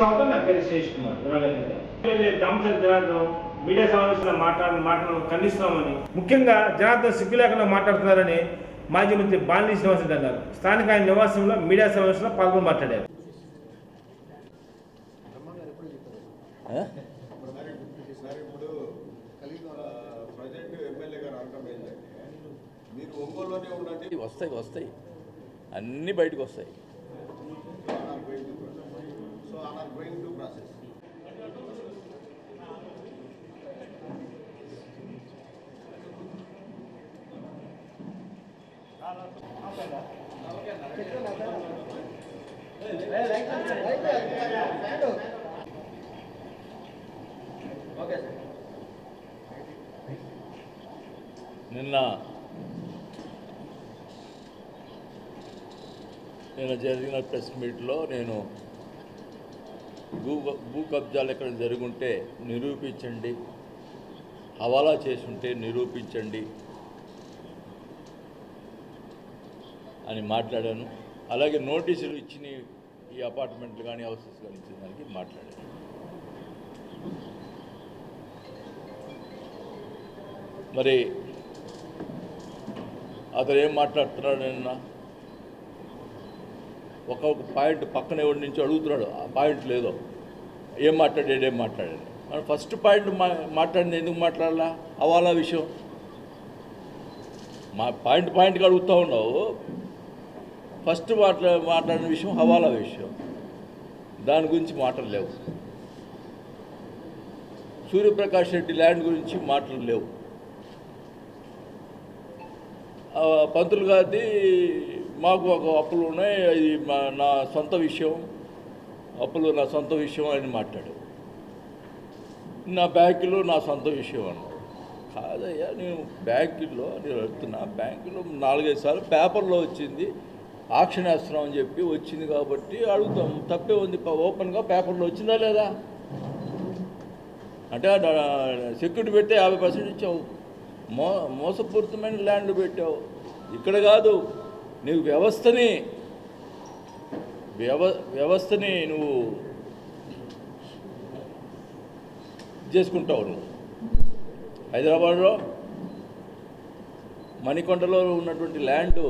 సంవత్సరం నా పేరు శేష్ కుమార్ జనార్దన్ మీడియా సమావేశంలో మాటలు ఖండిస్తున్నామని, ముఖ్యంగా జనార్దన్ సిగ్గు లేకుండా మాట్లాడుతున్నారని మాజీ మంత్రి బాలినేని శ్రీనివాసరెడ్డి అన్నారు. స్థానిక ఆయన నివాసంలో మీడియా సమావేశంలో పాల్గొని మాట్లాడారు. వస్తాయి అన్నీ బయటకు వస్తాయి. నిన్న జరిగిన ప్రెస్ మీట్లో నేను భూ కబ్జాలు ఎక్కడ జరుగుంటే నిరూపించండి, హవాలా చేసుంటే నిరూపించండి అని మాట్లాడాను. అలాగే నోటీసులు ఇచ్చిన ఈ అపార్ట్మెంట్లు కానీ హౌసెస్ కానీ ఇచ్చిన దానికి మాట్లాడాను. మరి అతను ఏం మాట్లాడుతున్నాడు? నిన్న ఒక్కొక్క పాయింట్ పక్కన ఎవరి నుంచి అడుగుతున్నాడు, ఆ పాయింట్ లేదో ఏం మాట్లాడాడు. మనం ఫస్ట్ పాయింట్ మాట్లాడింది ఎందుకు మాట్లాడాలా? హవాలా విషయం. పాయింట్గా అడుగుతూ ఉన్నావు. ఫస్ట్ మాట్లాడిన విషయం హవాలా విషయం. దాని గురించి మాటలు లేవు. సూర్యప్రకాష్ రెడ్డి ల్యాండ్ గురించి మాటలు లేవు. పంతులు గారిది మాకు ఒక అప్పులు ఉన్నాయి, అది నా సొంత విషయం, అప్పులు నా సొంత విషయం అని మాట్లాడు. నా బ్యాంకులో నా సొంత విషయం అన్నాడు. కాదయ్యా, నేను బ్యాంకులో నేను వెళ్తున్నా, బ్యాంకులో 4-5 సార్లు పేపర్లో వచ్చింది, ఆక్షన్ వేస్తున్నాం అని చెప్పి వచ్చింది కాబట్టి అడుగుతాం. తప్పే ఉంది. ఓపెన్గా పేపర్లో వచ్చిందా లేదా? అంటే సెక్యూరిటీ పెడితే 50% ఇచ్చావు, మోసపూరితమైన ల్యాండ్ పెట్టావు. ఇక్కడ కాదు, నువ్వు వ్యవస్థని నువ్వు చేసుకుంటావు. నువ్వు హైదరాబాద్లో మణికొండలో ఉన్నటువంటి ల్యాండ్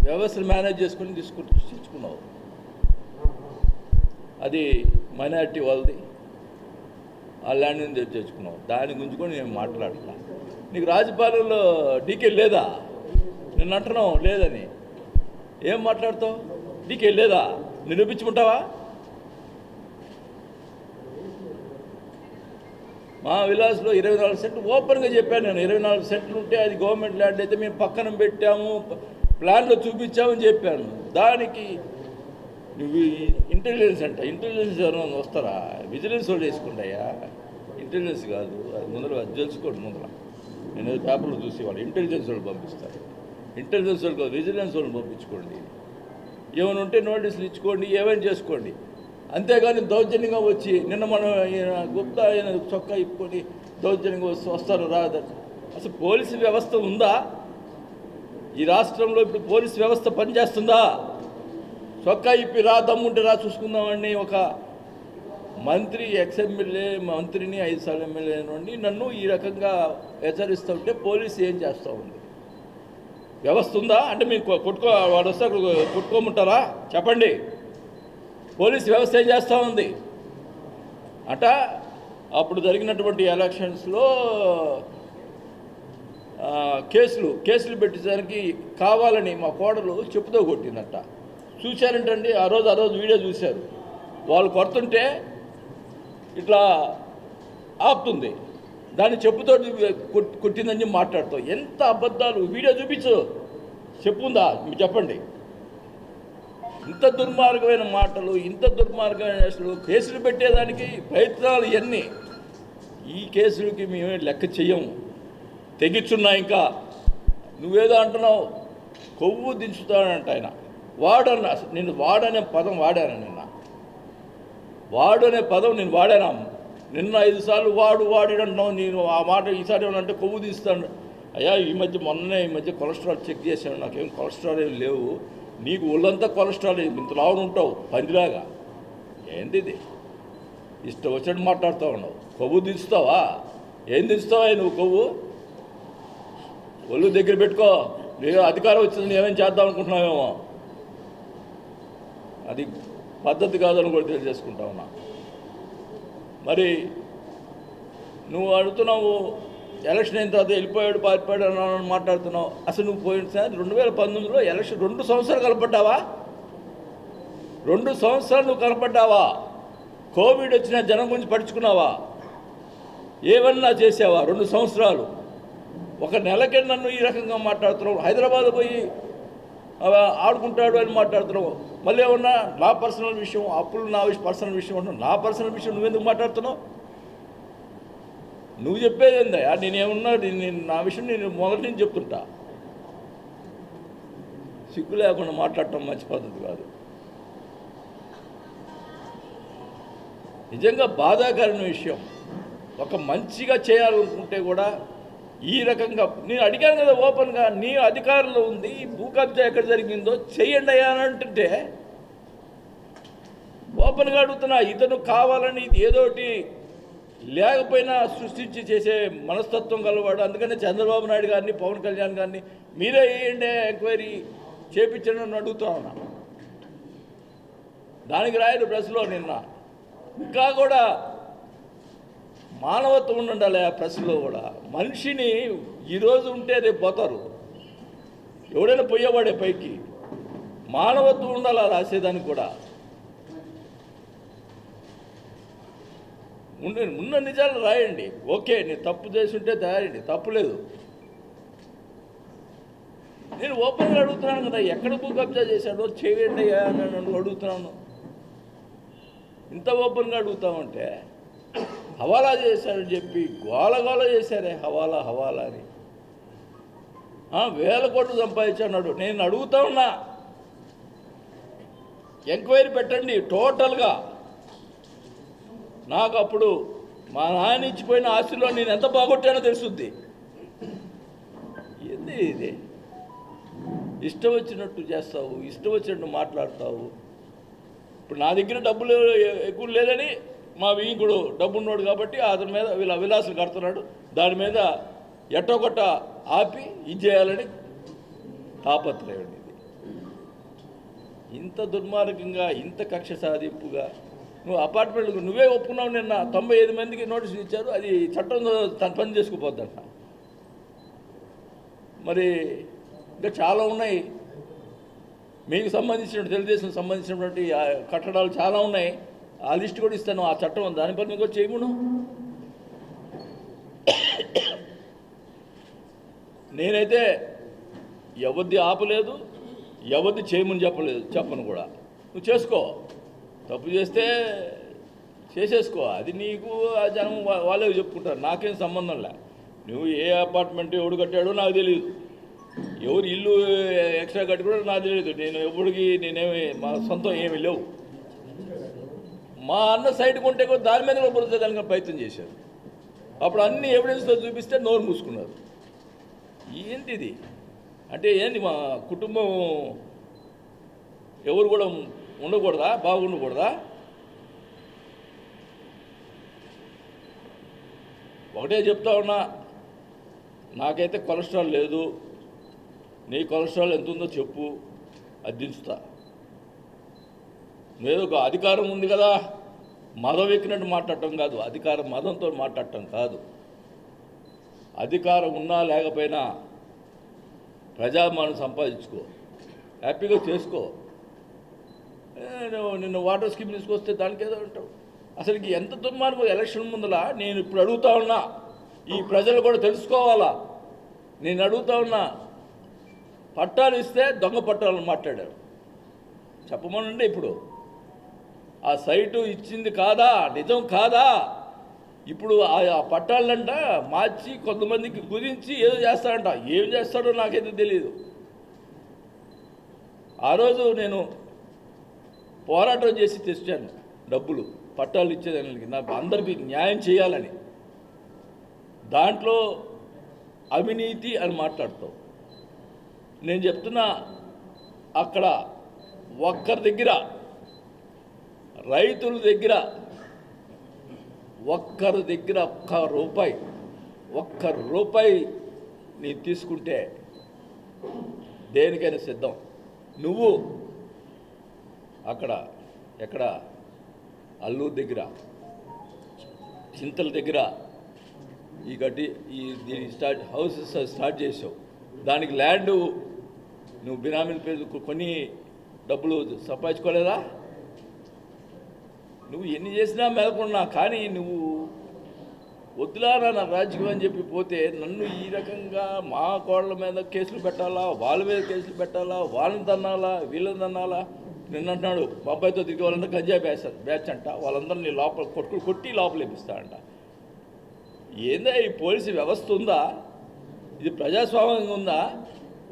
వ్యవస్థను మేనేజ్ చేసుకుని తెచ్చుకున్నావు. అది మైనారిటీ వాళ్ళది, ఆ ల్యాండ్ని తెచ్చుకున్నావు. దాని గురించి కూడా నేను మాట్లాడతా. నీకు రాజపాలెంలో డీకే లేదా? నిన్ను అంటున్నావు లేదని. ఏం మాట్లాడతావు? డీకే లేదా? నిరూపించుకుంటావా? మా విలాస్లో 24 సెంట్లు ఓపెన్గా చెప్పాను నేను. 24 సెంట్లు ఉంటే అది గవర్నమెంట్ ల్యాండ్ అయితే మేము పక్కన పెట్టాము, ప్లాన్లో చూపించామని చెప్పాను. దానికి నువ్వు ఇంటెలిజెన్స్ అంట. ఇంటెలిజెన్స్ ఎవరైనా వస్తారా? విజిలెన్స్ వాళ్ళు వేసుకుంటాయా? ఇంటెలిజెన్స్ కాదు అది. ముందర అది తెలుసుకోండి. ముందర నేను పేపర్లో చూసేవాళ్ళు ఇంటెలిజెన్స్ వాళ్ళు పంపిస్తారు. ఇంటెలిజెన్స్ వాళ్ళు కాదు, విజిలెన్స్ వాళ్ళని పంపించుకోండి. ఏమైనా ఉంటే నోటీసులు ఇచ్చుకోండి, ఏమైనా చేసుకోండి. అంతేగాని దౌర్జన్యంగా వచ్చి నిన్న మనం గుప్తా ఆయన చొక్కా ఇప్పుకొని దౌర్జన్యంగా వస్తారు రాదంట. అసలు పోలీసు వ్యవస్థ ఉందా ఈ రాష్ట్రంలో? ఇప్పుడు పోలీసు వ్యవస్థ పనిచేస్తుందా? చొక్కా ఇప్పి రా, దమ్ముంటే రా చూసుకుందామని ఒక మంత్రి, ఎమ్మెల్యే మంత్రిని 5 సార్లు ఎమ్మెల్యే నుండి నన్ను ఈ రకంగా హెచ్చరిస్తూ ఉంటే పోలీసు ఏం చేస్తూ ఉంది? వ్యవస్థ ఉందా? అంటే మీకు వాడు వస్తే కొట్టుకోమంటారా? చెప్పండి. పోలీసు వ్యవస్థ ఏం చేస్తూ ఉంది అంట? అప్పుడు జరిగినటువంటి ఎలక్షన్స్లో కేసులు పెట్టేదానికి కావాలని మా కోడలు చెప్పుతో కొట్టిందట. చూశారంటండి. ఆ రోజు వీడియో చూశారు. వాళ్ళు కొడుతుంటే ఇట్లా ఆపుతుంది, దాన్ని చెప్పుతో కొట్టిందని మాట్లాడుతావు. ఎంత అబద్ధాలు! వీడియో చూపించు, చెప్పుందా? మీరు చెప్పండి. ఇంత దుర్మార్గమైన మాటలు, ఇంత దుర్మార్గమైన అసలు కేసులు పెట్టేదానికి ప్రయత్నాలు ఇవన్నీ. ఈ కేసులకి మేమే లెక్క చెయ్యము, తెగించున్నా. ఇంకా నువ్వేదో అంటున్నావు, కొవ్వు దించుతాడంట ఆయన. వాడన్న నేను వాడనే పదం వాడాను. వాడు అనే పదం నేను వాడాను. నిన్న 5 సార్లు వాడినంటున్నావు. నేను ఆ మాట ఈసారి ఏమనంటే కొవ్వు తీస్తాను. అయ్యా, ఈ మధ్య కొలెస్ట్రాల్ చెక్ చేశాను, నాకేం కొలెస్ట్రాల్ ఏం లేవు. నీకు ఒళ్ళంతా కొలెస్ట్రాల్ ఇంత లావును ఉంటావు పందిలాగా. ఏంది ఇది? ఇష్టం వచ్చినట్టు మాట్లాడుతూ ఉన్నావు. కొవ్వు దించుతావా? ఏం దించుతావా నువ్వు? కొవ్వు ఒళ్ళు దగ్గర పెట్టుకో. నేను అధికారం వచ్చింది ఏమేమి చేద్దాం అనుకుంటున్నావేమో. అది పద్ధతి కాదని కూడా తెలియజేసుకుంటా ఉన్నా. మరి నువ్వు అడుగుతున్నావు ఎలక్షన్ అయిన తర్వాత వెళ్ళిపోయాడు పారిపోయాడు అని మాట్లాడుతున్నావు. అసలు నువ్వు పోయినసారి 2019లో ఎలక్షన్ 2 సంవత్సరాలు కనపడ్డావా? 2 సంవత్సరాలు నువ్వు కనపడ్డావా? కోవిడ్ వచ్చిన జనం గురించి పట్టించుకున్నావా? ఏమన్నా చేసావా? 2 సంవత్సరాలు. ఒక నెలకే నన్ను ఈ రకంగా మాట్లాడుతున్నావు. హైదరాబాద్ పోయి ఆడుకుంటాడు అని మాట్లాడుతున్నావు. మళ్ళీ ఏమన్నా నా పర్సనల్ విషయం, అప్పులు నా పర్సనల్ విషయం అంటున్నావు. నా పర్సనల్ విషయం నువ్వెందుకు మాట్లాడుతున్నావు? నువ్వు చెప్పేది ఏందయ్యా? నేనేమన్నా నా విషయం నేను మొదటి నుంచి చెప్తుంటా. సిగ్గు లేకుండా మాట్లాడటం మంచి పద్ధతి కాదు. నిజంగా బాధాకరమైన విషయం. ఒక మంచిగా చేయాలనుకుంటే కూడా ఈ రకంగా నేను అడిగాను కదా ఓపెన్గా, నీ అధికారంలో ఉంది, భూ కబ్జా ఎక్కడ జరిగిందో చెయ్యండి అయ్యా అని అంటుంటే ఓపెన్గా అడుగుతున్నా. ఇతను కావాలని ఏదోటి లేకపోయినా సృష్టించి చేసే మనస్తత్వం గలవాడు. అందుకనే చంద్రబాబు నాయుడు గారిని, పవన్ కళ్యాణ్ గారిని మీరే వేయండి ఎంక్వైరీ చేపించండి అని అడుగుతా ఉన్నా. దానికి రాయరు ప్రెస్లో నిన్న. ఇంకా కూడా మానవత్వం ఉండాలి ఆ ప్రెస్లో కూడా. మనిషిని ఈరోజు ఉంటే రేపు పోతారు. ఎవడైనా పోయేవాడే పైకి. మానవత్వం ఉండాలి రాసేదానికి కూడా. ఉన్న నిజాలు రాయండి. ఓకే, నేను తప్పు చేస్తుంటే రాయండి, తప్పులేదు. నేను ఓపెన్గా అడుగుతున్నాను కదా, ఎక్కడ భూ కబ్జా చేశాడో చేయండి అని అడుగుతున్నాను. ఇంత ఓపెన్గా అడుగుతామంటే హవాలా చేశాడని చెప్పి గోల చేశారే. హవాలా అని 1000 కోట్లు సంపాదించాడు. నేను అడుగుతా ఉన్నా, ఎంక్వైరీ పెట్టండి టోటల్గా. నాకు అప్పుడు మా నాయన ఇచ్చిపోయిన ఆస్తిలో నేను ఎంత బాగొట్టానో తెలుసుద్ది. ఏంది ఇది? ఇష్టం వచ్చినట్టు చేస్తావు, ఇష్టం వచ్చినట్టు మాట్లాడతావు. ఇప్పుడు నా దగ్గర డబ్బులు ఎక్కువ లేదని మా వీకుడు డబ్బు ఉన్నాడు కాబట్టి అతని మీద వీళ్ళ విలాసులు కడుతున్నాడు. దాని మీద ఎట్టొకట ఆపి ఇది చేయాలని తాపత్రయం. ఇది ఇంత దుర్మార్గంగా, ఇంత కక్ష సాధింపుగా నువ్వు అపార్ట్మెంట్లకు నువ్వే ఒప్పుకున్నావు. నిన్న 95 మందికి నోటీసులు ఇచ్చారు. అది చట్టం తన పని చేసుకుపోద్దంట. మరి ఇంకా చాలా ఉన్నాయి. మీకు సంబంధించిన తెలుగుదేశం సంబంధించినటువంటి కట్టడాలు చాలా ఉన్నాయి. ఆ లిస్ట్ కూడా ఇస్తాను. ఆ చట్టం దాని పని మీకు చేయమును. నేనైతే ఎవరిది ఆపలేదు, ఎవరిది చేయమని చెప్పను కూడా. నువ్వు చేసుకో, తప్పు చేస్తే చేసేసుకో. అది నీకు ఆ జనం వాళ్ళే చెప్పుకుంటారు. నాకేం సంబంధం లే. నువ్వు ఏ అపార్ట్మెంట్ ఎవడు కట్టాడో నాకు తెలియదు, ఎవరు ఇల్లు ఎక్స్ట్రా కట్టుకోవడో నాకు తెలియదు. నేను ఎప్పటికీ నేనేమి మా సొంతం ఏమీ లేవు. మా అన్న సైట్ కొంటే కూడా దాని మీద కూడా బురదడానికి ప్రయత్నం చేశారు. అప్పుడు అన్ని ఎవిడెన్స్తో చూపిస్తే నోరు మూసుకున్నారు. ఏంటి ఇది? అంటే ఏంటి, మా కుటుంబం ఎవరు కూడా ఉండకూడదా? బాగుండకూడదా? ఒకటే చెప్తా ఉన్నా, నాకైతే కొలెస్ట్రాల్ లేదు. నీ కొలెస్ట్రాల్ ఎంత ఉందో చెప్పు, అది దించుతా. లేదు ఒక అధికారం ఉంది కదా, మదం ఎక్కినట్టు మాట్లాడటం కాదు, అధికారం మదంతో మాట్లాడటం కాదు. అధికారం ఉన్నా లేకపోయినా ప్రజామానం సంపాదించుకో, హ్యాపీగా చేసుకో. నిన్న వాటర్ స్కీమ్ తీసుకొస్తే దానికి ఏదో ఉంటావు. అసలుకి ఎంత దుర్మార్గం. ఎలక్షన్ ముందల నేను ఇప్పుడు అడుగుతా ఉన్నా, ఈ ప్రజలు కూడా తెలుసుకోవాలా. నేను అడుగుతా ఉన్నా, పట్టాలు ఇస్తే దొంగ పట్టాలని మాట్లాడారు. చెప్పమనండి. ఇప్పుడు ఆ సైటు ఇచ్చింది కాదా, నిజం కాదా? ఇప్పుడు ఆ పట్టాలంట మార్చి కొంతమందికి గురించి ఏదో చేస్తాడంట. ఏం చేస్తాడో నాకైతే తెలియదు. ఆ రోజు నేను పోరాటం చేసి తెచ్చాను డబ్బులు, పట్టాలు ఇచ్చేదానికి, నాకు అందరికీ న్యాయం చేయాలని. దాంట్లో అవినీతి అని మాట్లాడతావు. నేను చెప్తున్నా, అక్కడ ఒక్కరి దగ్గర రైతుల దగ్గర ఒక్క రూపాయి నీ తీసుకుంటే దేనికైనా సిద్ధం. నువ్వు అక్కడ ఎక్కడ అల్లూరు దగ్గర చింతల దగ్గర దీని హౌసెస్ స్టార్ట్ చేసావు. దానికి ల్యాండ్ నువ్వు బినామీల పేరు కొన్ని డబ్బులు సంపాదించుకోలేదా? నువ్వు ఎన్ని చేసినా మేలకున్నా కానీ నువ్వు వద్దులారా నా రాజకీయం అని చెప్పి పోతే నన్ను ఈ రకంగా మా కోళ్ళ మీద కేసులు పెట్టాలా, వాళ్ళ మీద కేసులు పెట్టాలా, వాళ్ళని తన్నాలా, వీళ్ళని తన్నాలా. నిన్న అంటున్నాడు మా అబ్బాయితో దిగే వాళ్ళంతా గంజాయి బ్యాచ్ అంట, వాళ్ళందరినీ లోపల కొట్టి లోపల వేపిస్తాడంట. ఏందా ఈ పోలీసు వ్యవస్థ ఉందా? ఇది ప్రజాస్వామ్యంగా ఉందా?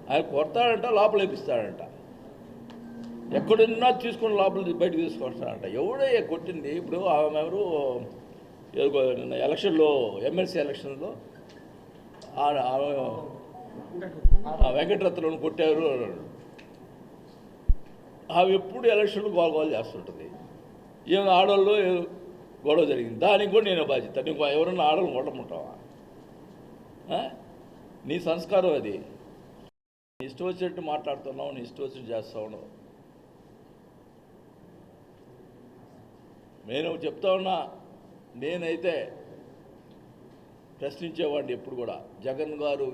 ఆయన కొడతాడంట, లోపల వేపిస్తాడంట. ఎక్కడున్నా తీసుకొని లోపల బయటకు తీసుకొస్తాడంట. ఎవడో కొట్టింది? ఇప్పుడు ఆమె ఎవరు ఎలక్షన్లో ఎమ్మెల్సీ ఎలక్షన్లో వెంకటరత్నం కొట్టారు. ఆమె ఎప్పుడు ఎలక్షన్లు గోల్ చేస్తుంటుంది. ఏం ఆడవాళ్ళు గొడవ జరిగింది, దానికి కూడా నేను బాధ్యత. నీకు ఎవరన్నా ఆడవాళ్ళు కొట్టమంటావా? నీ సంస్కారం అది. నీ ఇష్టం వచ్చినట్టు మాట్లాడుతున్నావు, నీ ఇష్టం వచ్చినట్టు చేస్తా ఉన్నావు. నేను చెప్తా ఉన్నా, నేనైతే ప్రశ్నించేవాడిని ఎప్పుడు కూడా. జగన్ గారు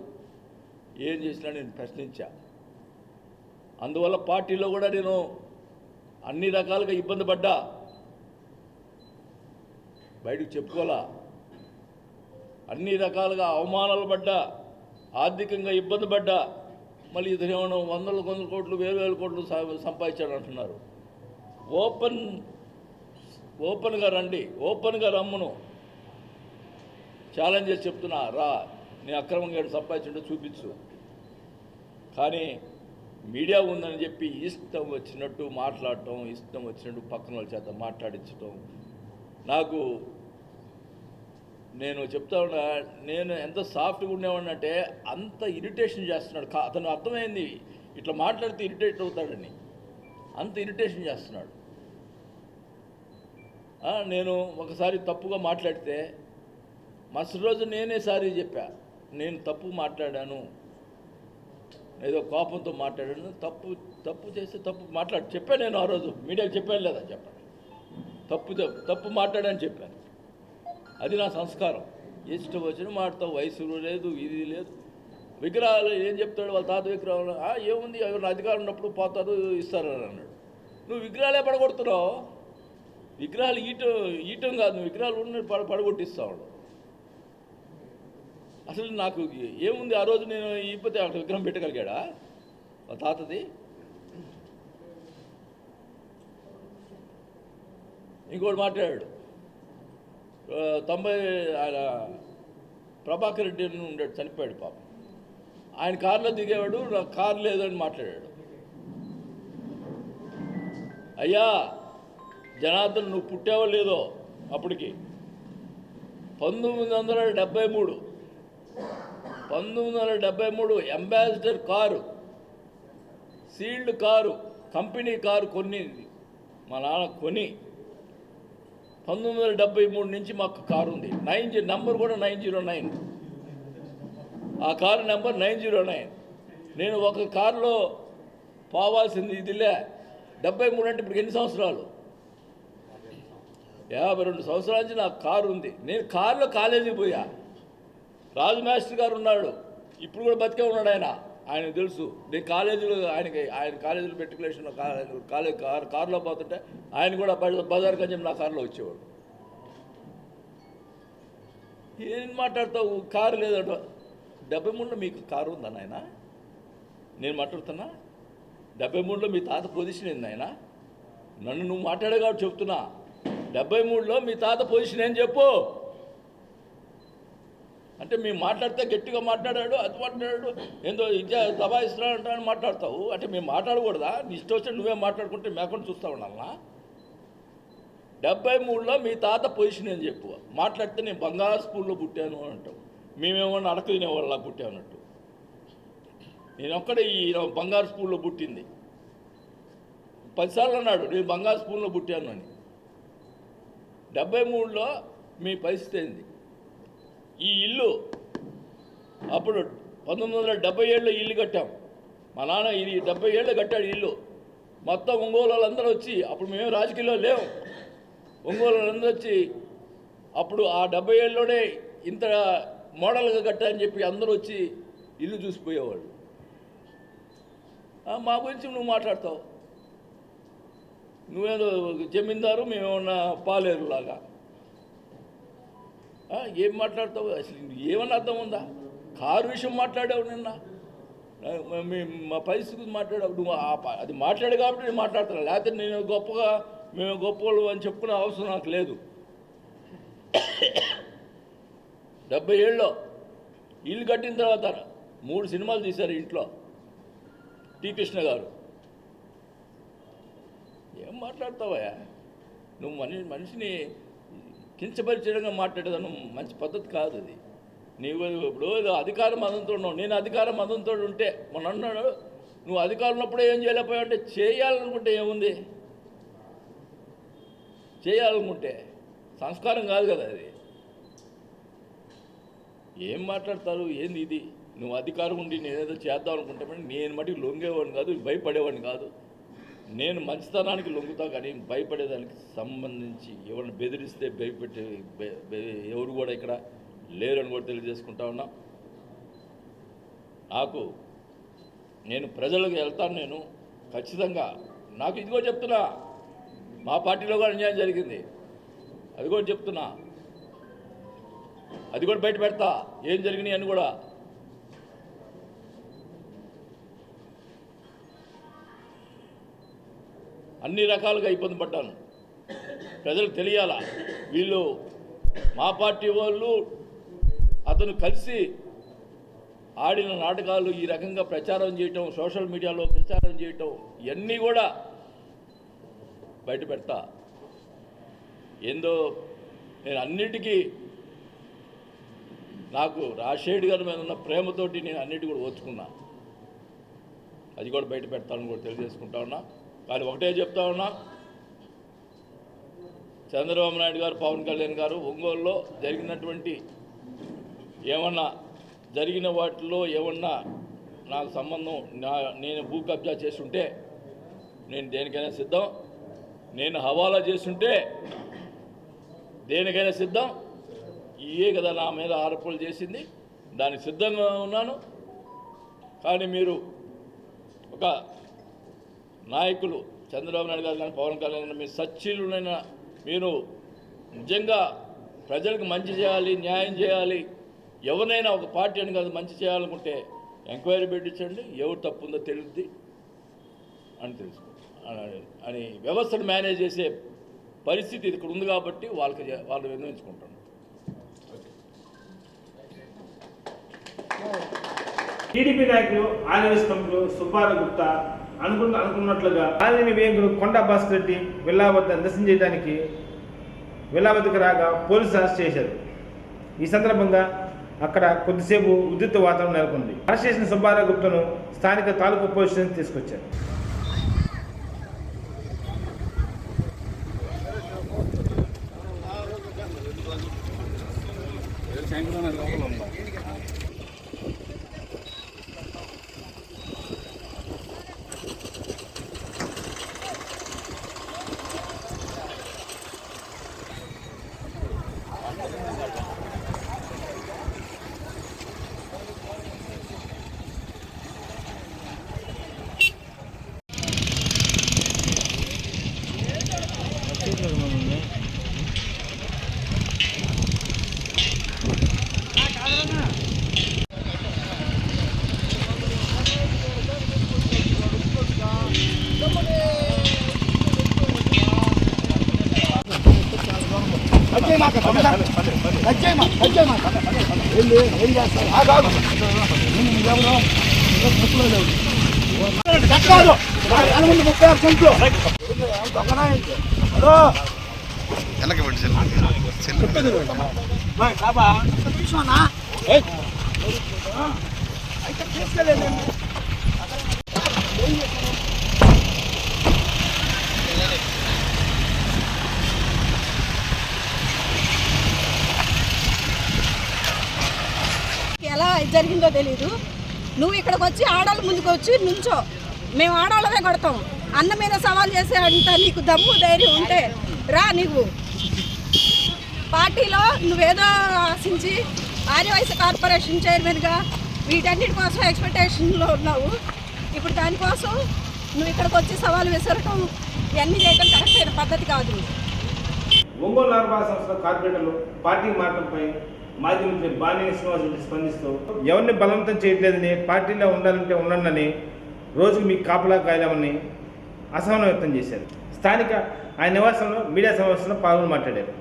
ఏం చేసినా నేను ప్రశ్నించా. అందువల్ల పార్టీలో కూడా నేను అన్ని రకాలుగా ఇబ్బంది పడ్డా, బయటకు చెప్పుకోలా. అన్ని రకాలుగా అవమానాలు పడ్డా, ఆర్థికంగా ఇబ్బంది పడ్డా. మళ్ళీ ఇతను ఏమన్నా వందల కోట్లు, వేల కోట్లు సంపాదించాడు అంటున్నారు. ఓపెన్గా రండి, ఓపెన్గా రమ్మును ఛాలెంజ్ చేసి చెప్తున్నా. రా, నేను అక్రమంగా సంపాదించుంటే చూపించు. కానీ మీడియా ఉందని చెప్పి ఇష్టం వచ్చినట్టు మాట్లాడటం, ఇష్టం వచ్చినట్టు పక్కన వాళ్ళ చేత మాట్లాడించటం. నేను చెప్తా ఉన్నా, నేను ఎంత సాఫ్ట్గా ఉండేవాడిని అంటే అంత ఇరిటేషన్ చేస్తున్నాడు. అతను అర్థమైంది ఇట్లా మాట్లాడితే ఇరిటేట్ అవుతాడని, అంత ఇరిటేషన్ చేస్తున్నాడు. నేను ఒకసారి తప్పుగా మాట్లాడితే మరుసటి రోజు నేనే సారీ చెప్పా. నేను తప్పు మాట్లాడాను, ఏదో కోపంతో మాట్లాడాను, తప్పు చేస్తే తప్పు చెప్పాను. నేను ఆ రోజు మీడియాకి చెప్పాను లేదా? చెప్పండి. తప్పు మాట్లాడాను చెప్పాను. అది నా సంస్కారం. ఇష్టం వచ్చిన మాట్లాడతావు. వయసు లేదు, ఇది లేదు. విగ్రహాలు ఏం చెప్తాడు? వాళ్ళ తాత విగ్రహాలు ఏముంది, ఎవరైనా అధికారం ఉన్నప్పుడు పోతారు, ఇస్తారని అన్నాడు. నువ్వు విగ్రహాలే పడగొడుతున్నావు. విగ్రహాలు ఈటం కాదు, నువ్వు విగ్రహాలు ఉన్న పడగొట్టిస్తావు. అసలు నాకు ఏముంది? ఆ రోజు నేను ఇప్పతే అక్కడ విగ్రహం పెట్టగలిగాడా వాళ్ళ తాతది? ఇంకోటి మాట్లాడాడు. 90 ఆయన ప్రభాకర్ రెడ్డి ఉండేడు, చనిపోయాడు పాపం. ఆయన కారులో దిగేవాడు, నాకు కారు లేదని మాట్లాడాడు. అయ్యా జనార్దన్, నువ్వు పుట్టావో లేదో అప్పటికి 1973 ambassador car, sealed car, company car మా నాన్న కొని 1973 నుంచి మాకు కారు ఉంది. నంబర్ కూడా 909. ఆ కారు నెంబర్ 909. నేను ఒక కారులో పోవాల్సింది ఇదిలే 73 అంటే ఇప్పుడు ఎన్ని సంవత్సరాలు? 52 సంవత్సరాల నుంచి నాకు కారు ఉంది. నేను కారులో కాలేజీకి పోయా. రాజు మాస్టర్ గారు ఉన్నాడు, ఇప్పుడు కూడా బతికే ఉన్నాడు. ఆయనకు తెలుసు. నేను కాలేజీలో ఆయన కాలేజీలో మెట్రికులేషన్లో కారులో పోతుంటే ఆయన కూడా బజార్ కొంచెం నా కారులో వచ్చేవాడు. ఏం మాట్లాడతావు? కారు లేదంట. 73లో మీకు కారు ఉందా నాయన? నేను మాట్లాడుతున్నా. 73లో మీ తాత పొజిషన్ ఏంది నాయన? నన్ను నువ్వు మాట్లాడే కాబట్టి చెప్తున్నా. 73లో మీ తాత పొజిషన్ ఏం చెప్పు. అంటే మేము మాట్లాడితే గట్టిగా మాట్లాడాడు, అది మాట్లాడాడు, ఏందో ఇచ్చా దబాయిస్తున్నాడంట అని మాట్లాడతావు. అంటే మేము మాట్లాడకూడదా? నీ ఇష్టం వచ్చి నువ్వే మాట్లాడుకుంటే మేకుండా చూస్తూ ఉండాలన్నా? 73లో మీ తాత పొజిషన్ ఏం చెప్పు. మాట్లాడితే నేను బంగారు స్కూల్లో పుట్టాను అంటావు. మేమేమన్నా అడక తినేవాళ్ళ పుట్టామన్నట్టు. నేను ఒక్కడే ఈ బంగారు స్కూల్లో పుట్టింది. 10 సార్లు అన్నాడు నేను బంగారు స్పూన్లో పుట్టాను అని. 73లో మీ పరిస్థితి ఏంది? ఈ ఇల్లు అప్పుడు 1977లో ఇల్లు కట్టాం. మా నాన్న ఇది 70 ఏళ్ళు కట్టాడు ఇల్లు. మొత్తం ఒంగోలు వాళ్ళందరూ వచ్చి, అప్పుడు మేము రాజకీయాల్లో లేవు, ఒంగోలు వాళ్ళందరూ వచ్చి అప్పుడు ఆ 70 ఏళ్ళలోనే ఇంత మోడల్గా కట్టాలని చెప్పి అందరూ వచ్చి ఇల్లు చూసిపోయేవాళ్ళు. మా గురించి నువ్వు మాట్లాడతావు, నువ్వేదో జమీందారు మేమేమన్నా పాలేరులాగా ఏం మాట్లాడతావు? అసలు ఏమన్నా అర్థం ఉందా? కారు విషయం మాట్లాడావు నిన్న, మా పరిస్థితి మాట్లాడావు నువ్వు. అది మాట్లాడు కాబట్టి నేను మాట్లాడుతున్నా, లేకపోతే నేను గొప్పగా మేము గొప్పవాళ్ళు అని చెప్పుకునే అవసరం నాకు లేదు. 70 ఏళ్ళలో ఇల్లు కట్టిన తర్వాత 3 సినిమాలు తీశారు ఇంట్లో టి కృష్ణ గారు. ఏం మాట్లాడతావా నువ్వు? మనిషిని కించపరిచడంగా మాట్లాడేదాన్ని మంచి పద్ధతి కాదు అది. నీవు ఇప్పుడు ఏదో అధికార మదంతో ఉన్నావు, నేను అధికార మదంతో ఉంటే మన అన్నాడు నువ్వు అధికారం ఉన్నప్పుడే ఏం చేయలేకపోయావు అంటే, చేయాలనుకుంటే ఏముంది? చేయాలనుకుంటే సంస్కారం కాదు కదా అది. ఏం మాట్లాడతారు? ఏంది ఇది? నువ్వు అధికారం ఉండి నేనేదో చేద్దాం అనుకుంటే నేను మటుకు లొంగేవాడిని కాదు, భయపడేవాడిని కాదు. నేను మంచితనానికి లొంగుతా, కానీ భయపడేదానికి సంబంధించి ఎవరిని బెదిరిస్తే భయపెట్టే ఎవరు కూడా ఇక్కడ లేరని కూడా తెలియజేసుకుంటా ఉన్నా. నేను ప్రజలకు వెళ్తాను, నేను ఖచ్చితంగా. నాకు ఇదిగో చెప్తున్నా, మా పార్టీలో కూడా అన్యాయం జరిగింది, అది కూడా చెప్తున్నా, అది కూడా బయట పెడతా ఏం జరిగినాయి అని కూడా. అన్ని రకాలుగా ఇబ్బంది పడ్డాను, ప్రజలకు తెలియాలా. వీళ్ళు మా పార్టీ వాళ్ళు అతను కలిసి ఆడిన నాటకాలు, ఈ రకంగా ప్రచారం చేయటం, సోషల్ మీడియాలో ప్రచారం చేయటం, ఇవన్నీ కూడా బయట పెడతా. ఏందో నేను అన్నిటికీ నాకు రాజశేఖర్ గారి మీద ఉన్న ప్రేమతోటి నేను అన్నిటి కూడా ఓర్చుకున్నా, అది కూడా బయట పెడతానని కూడా తెలియజేసుకుంటా ఉన్నా. కానీ ఒకటే చెప్తా ఉన్నా, చంద్రబాబు నాయుడు గారు, పవన్ కళ్యాణ్ గారు ఒంగోలులో జరిగినటువంటి ఏమన్నా జరిగిన వాటిలో ఏమన్నా నాకు సంబంధం, నేను భూ కబ్జా చేస్తుంటే నేను దేనికైనా సిద్ధం, నేను హవాలా చేస్తుంటే దేనికైనా సిద్ధం. ఇవే కదా నా మీద ఆరోపణలు చేసింది, దానికి సిద్ధంగా ఉన్నాను. కానీ మీరు ఒక నాయకులు చంద్రబాబు నాయుడు గారు కానీ పవన్ కళ్యాణ్ గారు, మీరు సచ్చీలునైనా మీరు నిజంగా ప్రజలకు మంచి చేయాలి, న్యాయం చేయాలి, ఎవరినైనా ఒక పార్టీ అని కాదు మంచి చేయాలనుకుంటే ఎంక్వైరీ పెట్టించండి, ఎవరు తప్పు ఉందో తెలుద్ది అని తెలుసుకో అని వ్యవస్థను మేనేజ్ చేసే పరిస్థితి ఇక్కడ ఉంది కాబట్టి వాళ్ళు నిర్ణయించుకుంటారు. టీడీపీ నాయకులు ఆర్ఎస్ కంపెనీలు సుబ్బారావు గుప్తా అనుకున్నట్లుగా కాలనీ వేంకులు కొండ భాస్కర్ రెడ్డి విల్లా వద్ద నిరసన చేయడానికి విల్లా వద్దకు రాగా పోలీసులు అరెస్ట్ చేశారు. ఈ సందర్భంగా అక్కడ కొద్దిసేపు ఉద్రిక్త వాతావరణం నెలకొంది. అరెస్ట్ చేసిన సుబ్బారావు గుప్తాను స్థానిక తాలూకా పోలీస్ స్టేషన్ తీసుకొచ్చారు. ఇది జరిగిందో తెలీదు. నువ్వు ఇక్కడికి వచ్చి ఆడవాళ్ళ ముందుకు వచ్చి నుంచో, మేము ఆడవాళ్ళమే కొడతాం. అన్న మీద సవాల్ చేసే అంత నీకు దమ్ము ధైర్యం ఉంటే రా. నీవు పార్టీలో నువ్వేదో ఆశించి ఆర్యవైశ్య కార్పొరేషన్ చైర్మన్గా వీటన్నిటి కోసం ఎక్స్పెక్టేషన్లో ఉన్నావు. ఇప్పుడు దానికోసం నువ్వు ఇక్కడికి వచ్చి సవాలు విసరటం ఇవన్నీ చేయడం కరెక్ట్ అయిన పద్ధతి కాదు. ఒంగోలు నగరపాలక సంస్థ కార్పొరేటర్లు పార్టీ మార్పులపై మాజీ మంత్రి బాలినేని శ్రీనివాసరెడ్డి స్పందిస్తూ ఎవరిని బలవంతం చేయట్లేదని, పార్టీలో ఉండాలంటే ఉండండి, రోజుకు మీకు కాపలా కాయలేమని అసహనం వ్యక్తం చేశారు. స్థానిక ఆయన నివాసంలో మీడియా సమావేశంలో పాల్గొని మాట్లాడారు.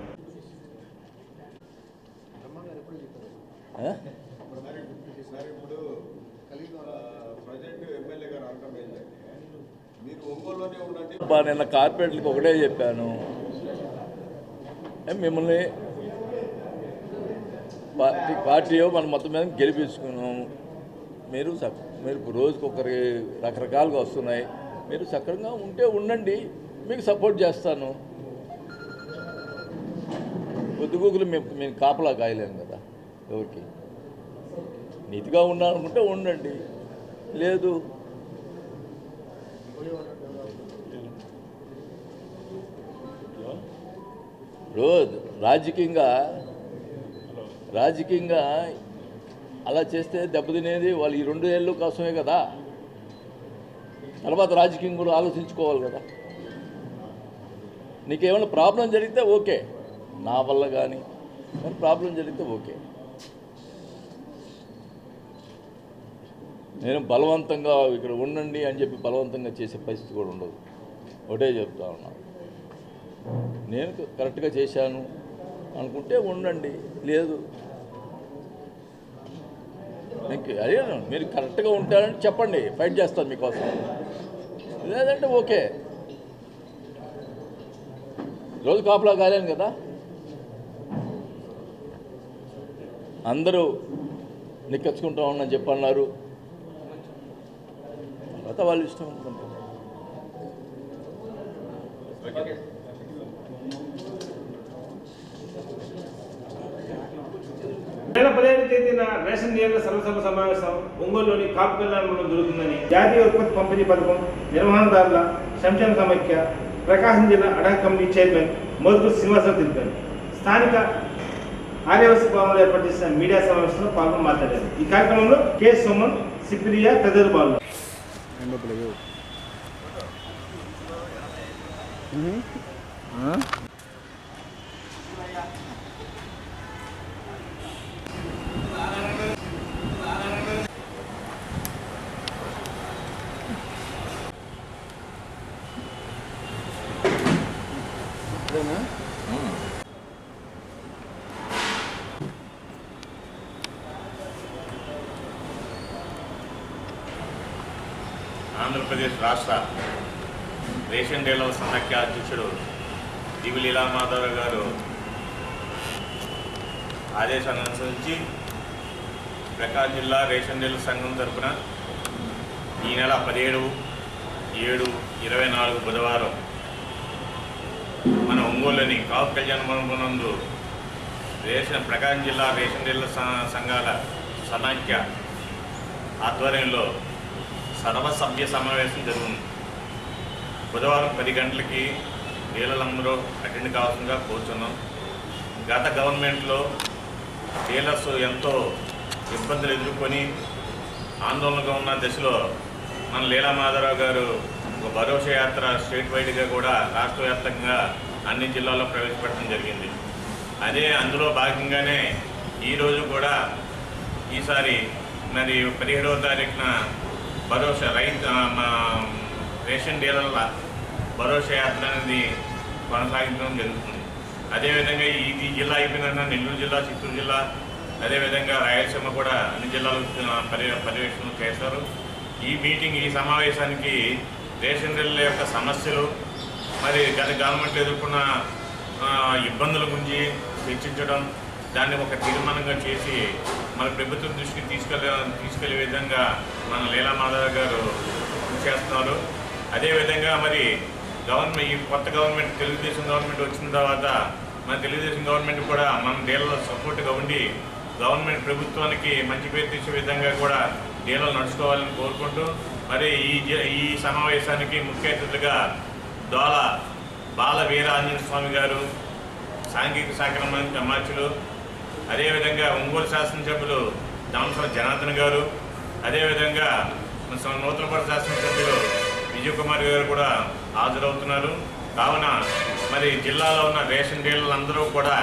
నిన్న కార్పొరేట్లకు ఒకటే చెప్పాను, మిమ్మల్ని పార్టీయో మనం మొత్తం మీద గెలిపించుకున్నాము. మీరు రోజుకొకరి రకరకాలుగా వస్తున్నాయి. మీరు సక్రమంగా ఉంటే ఉండండి, మీకు సపోర్ట్ చేస్తాను. పొద్దుగూకులు మేము కాపలా కాయలేము కదా ఎవరికి. నీతిగా ఉండాలనుకుంటే ఉండండి, లేదు రోజు రాజకీయంగా అలా చేస్తే దెబ్బతినేది వాళ్ళు ఈ 2 ఏళ్ళు కోసమే కదా. తర్వాత రాజకీయం కూడా ఆలోచించుకోవాలి కదా. నీకేమైనా ప్రాబ్లం జరిగితే ఓకే, నా వల్ల కానీ ప్రాబ్లం జరిగితే ఓకే. నేను బలవంతంగా ఇక్కడ ఉండండి అని చెప్పి బలవంతంగా చేసే పరిస్థితి కూడా ఉండదు. ఒకటే చెప్తా ఉన్నా, నేను కరెక్ట్గా చేశాను అనుకుంటే ఉండండి, లేదు అదే మీరు కరెక్ట్గా ఉంటారని చెప్పండి, ఫైట్ చేస్తాను మీకోసం. లేదంటే ఓకే, రోజు కాపలా కాలేను కదా. అందరూ నిక్కచ్చుకుంటా ఉన్నాను చెప్పన్నారు, తర్వాత వాళ్ళు ఇష్టం అనుకుంటారు. నెల 15వ తేదీన రేషన్ డీలర్ల సర్వసభ సమావేశం ఒంగోలులోని కాపు కళ్యాణంలో జరుగుతుందని జాతీయ ఉత్పత్తి పంపిణీ పథకం నిర్వహణదారుల సంక్షేమ సమైక్య ప్రకాశం జిల్లా అడాక్ కమిటీ చైర్మన్ మోదుగురు శ్రీనివాసరావు తెలిపారు. స్థానిక ఆర్యవైశ్య భవనంలో ఏర్పాటు చేసిన మీడియా సమావేశంలో పాల్గొని మాట్లాడారు. ఈ కార్యక్రమంలో కె సుమన్, సిప్రియా తదితరులు పాల్గొన్నారు. ఆంధ్రప్రదేశ్ రాష్ట్ర రేషన్ డీలర్ల సమాఖ్య అధ్యక్షుడు దివి లీలామాధవ్ గారు ఆదేశాలను అనుసరించి ప్రకాశం జిల్లా రేషన్ డీలర్ సంఘం తరఫున ఈ నెల 17/7/24 బుధవారం మన ఒంగోలులోని కాపు కళ్యాణ మండపం నందు ప్రకాశం జిల్లా రేషన్ డీలర్ సంఘాల సమాఖ్య ఆధ్వర్యంలో సర్వసభ్య సమావేశం జరుగుతుంది. బుధవారం 10 గంటలకి డీలర్లందరూ అటెండ్ కావాల్సిందిగా కోరుతున్నాం. గత గవర్నమెంట్లో డీలర్స్ ఎంతో ఇబ్బందులు ఎదుర్కొని ఆందోళనగా ఉన్న దశలో మన లీలామాధవరావు గారు ఒక భరోసా యాత్ర స్టేట్ వైడ్గా కూడా రాష్ట్ర వ్యాప్తంగా అన్ని జిల్లాల్లో ప్రవేశపెట్టడం జరిగింది. అందులో భాగంగానే ఈరోజు కూడా ఈసారి మరి 17వ తారీఖున భరోసా రేషన్ డీలర్ల భరోసా యాత్ర అనేది కొనసాగించడం జరుగుతుంది. అదేవిధంగా ఈ జిల్లా అయిపోయిన నెల్లూరు జిల్లా, చిత్తూరు జిల్లా, అదేవిధంగా రాయలసీమ కూడా అన్ని జిల్లాలు పర్యవేక్షణ చేశారు. ఈ సమావేశానికి రేషన్ డీలర్ల యొక్క సమస్యలు, మరి గత గవర్నమెంట్ ఎదుర్కొన్న ఇబ్బందుల గురించి చర్చించడం, దాన్ని ఒక తీర్మానంగా చేసి మన ప్రభుత్వం దృష్టికి తీసుకెళ్లే విధంగా మన లీలామాధవ్ గారు కృషి చేస్తున్నారు. అదేవిధంగా మరి ఈ కొత్త గవర్నమెంట్, తెలుగుదేశం గవర్నమెంట్ వచ్చిన తర్వాత మన తెలుగుదేశం గవర్నమెంట్ కూడా మన డీలర్ల సపోర్ట్గా ఉండి గవర్నమెంట్ ప్రభుత్వానికి మంచి పేరు తెచ్చే విధంగా కూడా డీలర్లు నడుచుకోవాలని కోరుకుంటూ మరి ఈ సమావేశానికి ముఖ్య అతిథులుగా దోల బాల వీరాంజనేయ స్వామి గారు, సాంఘిక శాఖ మంత్రులు, అదేవిధంగా ఒంగోలు శాసనసభ్యులు దామసర జనార్దన్ గారు, అదేవిధంగా నూతనపల్లి శాసనసభ్యులు విజయ్ కుమార్ గారు కూడా హాజరవుతున్నారు. కావున మరి జిల్లాలో ఉన్న రేషన్ డీలర్లందరూ కూడా,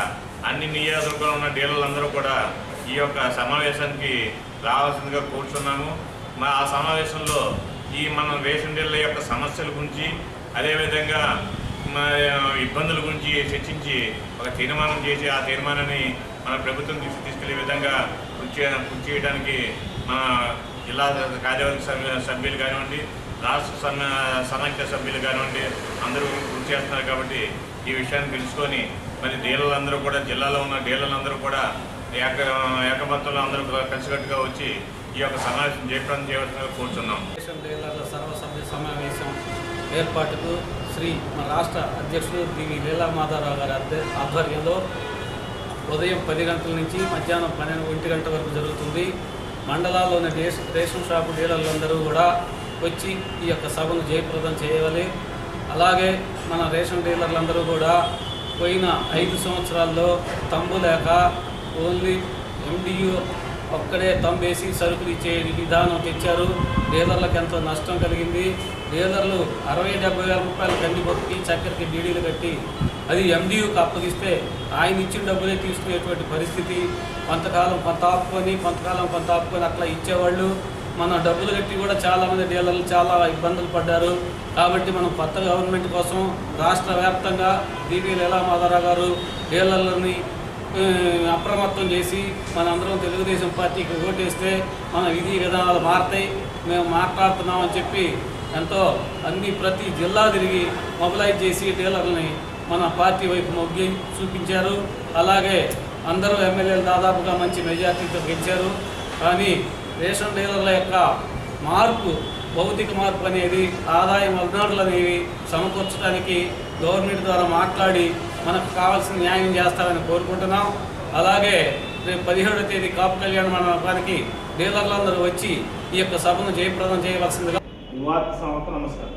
అన్ని నియోజకవర్గాల్లో ఉన్న డీలర్లందరూ కూడా ఈ యొక్క సమావేశానికి రావాల్సిందిగా కోరుచున్నాము. ఆ సమావేశంలో మన రేషన్ డీలర్ల యొక్క సమస్యల గురించి, అదేవిధంగా ఇబ్బందుల గురించి చర్చించి ఒక తీర్మానం చేసి ఆ తీర్మానాన్ని మన ప్రభుత్వం తీసుకెళ్లే విధంగా కృషి చేయడానికి మన జిల్లా కార్యవర్గ సభ్యులు కానివ్వండి, రాష్ట్ర సమైక్య సభ్యులు కానివ్వండి అందరూ కృషి చేస్తున్నారు. కాబట్టి ఈ విషయాన్ని తెలుసుకొని మరి డీలర్లందరూ కూడా, జిల్లాలో ఉన్న డీలర్లందరూ కూడా ఏకమత్తంలో అందరూ కలిసికట్టుగా వచ్చి ఈ యొక్క సమావేశం జయప్రదం చేయవలసిందిగా కోరుతున్నాం. డీలర్ల సర్వసభ్య సమావేశం ఏర్పాటుకు మన రాష్ట్ర అధ్యక్షుడు దివి లీలా మాధవరావు గారి ఆధ్వర్యంలో ఉదయం 10 గంటల నుంచి మధ్యాహ్నం 1 గంట వరకు జరుగుతుంది. మండలాల్లోని రేషన్ షాపు డీలర్లందరూ కూడా వచ్చి ఈ యొక్క సభను జయప్రదం చేయాలి. అలాగే మన రేషన్ డీలర్లందరూ కూడా పోయిన 5 సంవత్సరాల్లో తంబు లేక ఓన్లీ MDU ఒక్కడే తంబేసి సరుకులు ఇచ్చే విధానం తెచ్చారు. డీలర్లకు ఎంతో నష్టం కలిగింది. డీలర్లు 60-70 వేల రూపాయలు కంది కొట్టి చక్కెరకి డీడీలు కట్టి అది MDUకి అప్పగిస్తే ఆయన ఇచ్చిన డబ్బులే తీసుకునేటువంటి పరిస్థితి. కొంతకాలం కొంత ఆపుకొని అట్లా ఇచ్చేవాళ్ళు. మన డబ్బులు కట్టి కూడా చాలామంది డీలర్లు చాలా ఇబ్బందులు పడ్డారు. కాబట్టి మనం కొత్త గవర్నమెంట్ కోసం రాష్ట్ర వ్యాప్తంగా దివి లీలా మాధవరావు గారు డీలర్లని అప్రమత్తం చేసి మనందరం తెలుగుదేశం పార్టీకి ఓటేస్తే మన విధి విధానాలు మారుతాయి, మేము మాట్లాడుతున్నామని చెప్పి ఎంతో ప్రతి జిల్లా తిరిగి మొబిలైజ్ చేసి డీలర్లని మన పార్టీ వైపు మొగ్గి చూపించారు. అలాగే అందరూ ఎమ్మెల్యేలు దాదాపుగా మంచి మెజార్టీతో గెలిచారు. కానీ రేషన్ డీలర్ల యొక్క మార్పు, భౌతిక మార్పు అనేది, ఆదాయం వనరులు అనేవి సమకూర్చడానికి గవర్నమెంట్ ద్వారా మాట్లాడి మనకు కావాల్సిన న్యాయం చేస్తారని కోరుకుంటున్నాం. అలాగే రేపు 17వ తేదీ కాపు కళ్యాణ మండపానికి డీలర్లందరూ వచ్చి ఈ యొక్క సభను జయప్రదం చేయవలసిందిగా. నమస్కారం.